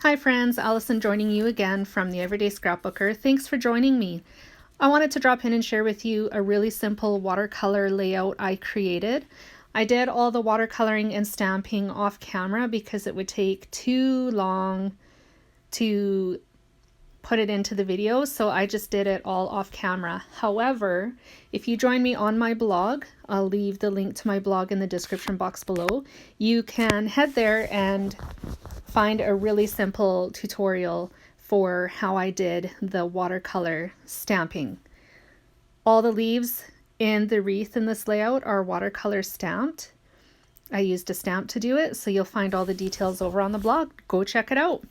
Hi friends, Allison joining you again from the Everyday Scrapbooker. Thanks for joining me. I wanted to drop in and share with you a really simple watercolor layout I created. I did all the watercoloring and stamping off camera because it would take too long to put it into the video, so I just did it all off camera. However, if you join me on my blog, I'll leave the link to my blog in the description box below. You can head there and find a really simple tutorial for how I did the watercolor stamping. All the leaves in the wreath in this layout are watercolor stamped. I used a stamp to do it, so you'll find all the details over on the blog. Go check it out.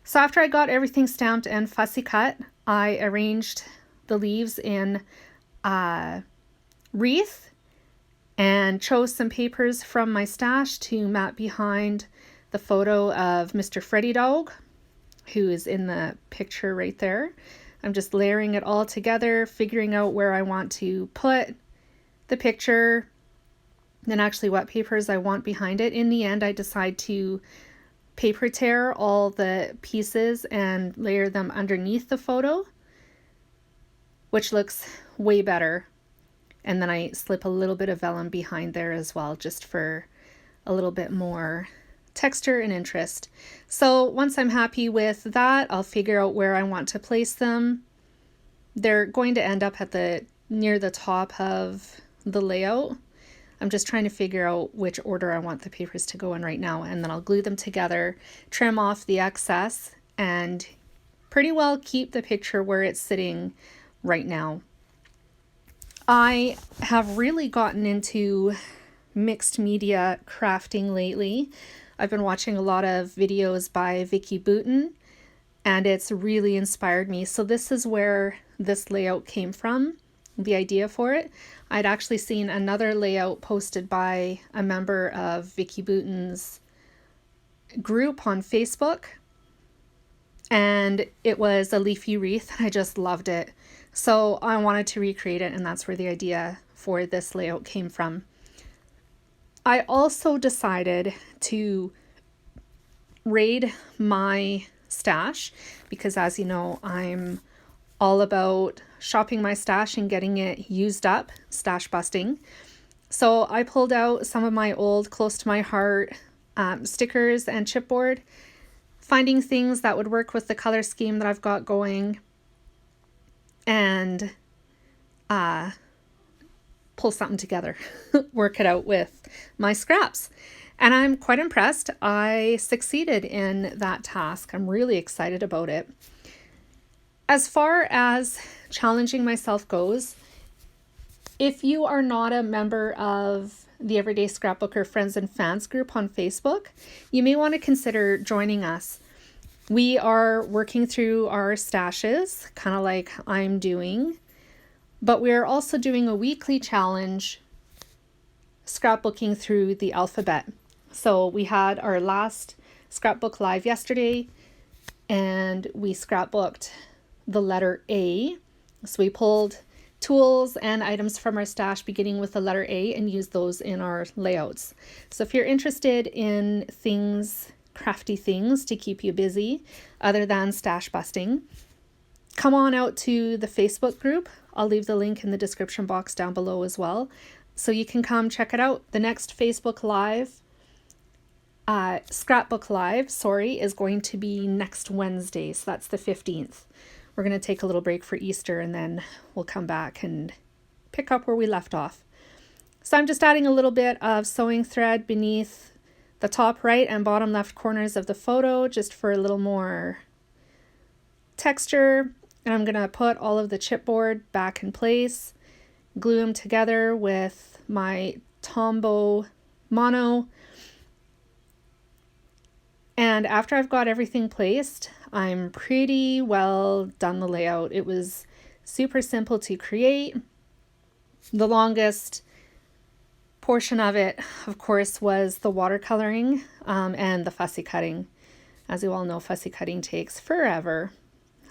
So after I got everything stamped and fussy cut, I arranged the leaves in a wreath and chose some papers from my stash to map behind the photo of Mr. Freddy Dog, who is in the picture right there. I'm just layering it all together, figuring out where I want to put the picture, then actually what papers I want behind it. In the end, I decide to paper tear all the pieces and layer them underneath the photo, which looks way better. And then I slip a little bit of vellum behind there as well, just for a little bit more texture and interest. So once I'm happy with that, I'll figure out where I want to place them. They're going to end up at near the top of the layout. I'm just trying to figure out which order I want the papers to go in right now, and then I'll glue them together, trim off the excess, and pretty well keep the picture where it's sitting right now. I have really gotten into mixed media crafting lately. I've been watching a lot of videos by Vicky Boutin, and it's really inspired me. So this is where this layout came from, the idea for it. I'd actually seen another layout posted by a member of Vicky Boutin's group on Facebook, and it was a leafy wreath, and I just loved it. So I wanted to recreate it, and that's where the idea for this layout came from. I also decided to raid my stash because, as you know, I'm all about shopping my stash and getting it used up, stash busting. So I pulled out some of my old close to my heart stickers and chipboard, finding things that would work with the color scheme that I've got going, and pull something together, work it out with my scraps. And I'm quite impressed. I succeeded in that task. I'm really excited about it. As far as challenging myself goes, if you are not a member of the Everyday Scrapbooker Friends and Fans group on Facebook, you may want to consider joining us. We are working through our stashes, kind of like I'm doing, but we're also doing a weekly challenge, scrapbooking through the alphabet. So we had our last scrapbook live yesterday, and we scrapbooked the letter A. So we pulled tools and items from our stash beginning with the letter A and used those in our layouts. So if you're interested in things, crafty things to keep you busy other than stash busting, come on out to the Facebook group. I'll leave the link in the description box down below as well, so you can come check it out. The next Facebook Live, Scrapbook Live, is going to be next Wednesday, so that's the 15th. We're going to take a little break for Easter, and then we'll come back and pick up where we left off. So I'm just adding a little bit of sewing thread beneath the top right and bottom left corners of the photo, just for a little more texture. And I'm going to put all of the chipboard back in place, glue them together with my Tombow Mono. And after I've got everything placed, I'm pretty well done the layout. It was super simple to create. The longest portion of it, of course, was the watercoloring and the fussy cutting. As you all know, fussy cutting takes forever.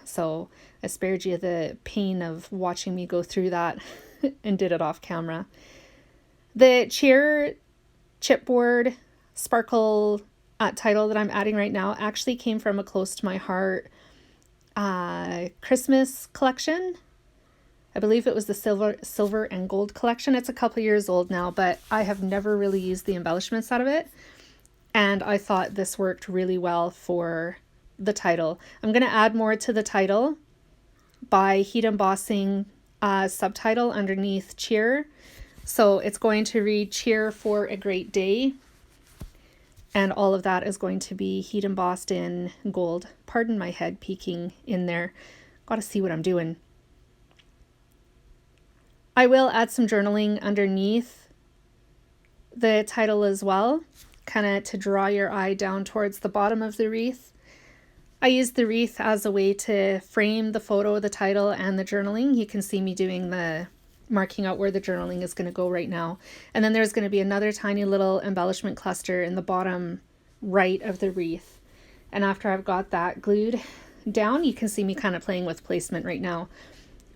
So I spared you the pain of watching me go through that and did it off camera. The cheer chipboard sparkle title that I'm adding right now actually came from a close to my heart Christmas collection. I believe it was the silver and gold collection. It's a couple years old now, but I have never really used the embellishments out of it. And I thought this worked really well for the title. I'm going to add more to the title by heat embossing a subtitle underneath cheer. So it's going to read cheer for a great day. And all of that is going to be heat embossed in gold. Pardon my head peeking in there. Got to see what I'm doing. I will add some journaling underneath the title as well, kind of to draw your eye down towards the bottom of the wreath. I used the wreath as a way to frame the photo, the title, and the journaling. You can see me doing the marking out where the journaling is going to go right now. And then there's going to be another tiny little embellishment cluster in the bottom right of the wreath. And after I've got that glued down, you can see me kind of playing with placement right now.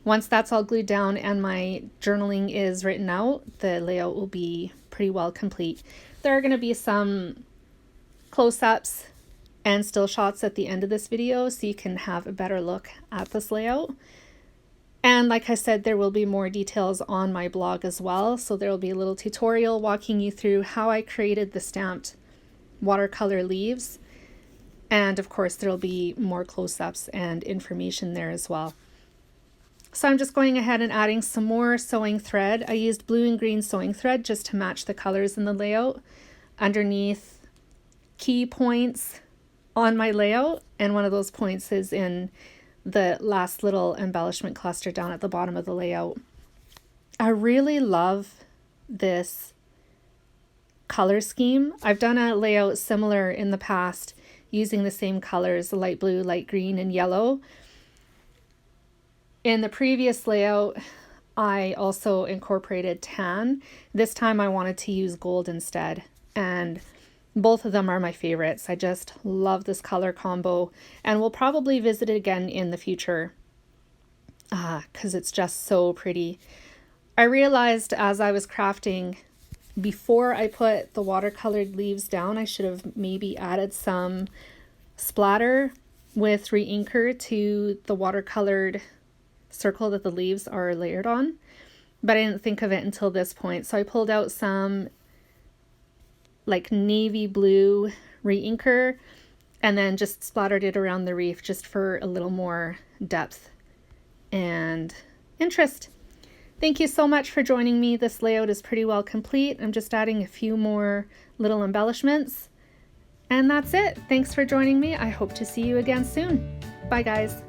Once that's all glued down and my journaling is written out, the layout will be pretty well complete. There are going to be some close-ups and still shots at the end of this video so you can have a better look at this layout. And like I said, there will be more details on my blog as well. So there will be a little tutorial walking you through how I created the stamped watercolor leaves. And of course, there will be more close-ups and information there as well. So I'm just going ahead and adding some more sewing thread. I used blue and green sewing thread just to match the colors in the layout underneath key points on my layout. And one of those points is in the last little embellishment cluster down at the bottom of the layout. I really love this color scheme. I've done a layout similar in the past using the same colors, the light blue, light green, and yellow. In the previous layout, I also incorporated tan. This time I wanted to use gold instead, and both of them are my favorites. I just love this color combo, and we'll probably visit it again in the future because it's just so pretty. I realized as I was crafting, before I put the watercolored leaves down, I should have maybe added some splatter with re-inker to the watercolored circle that the leaves are layered on, but I didn't think of it until this point. So I pulled out some like navy blue re-inker and then just splattered it around the reef just for a little more depth and interest. Thank you so much for joining me. This layout is pretty well complete. I'm just adding a few more little embellishments, and that's it. Thanks for joining me. I hope to see you again soon. Bye guys.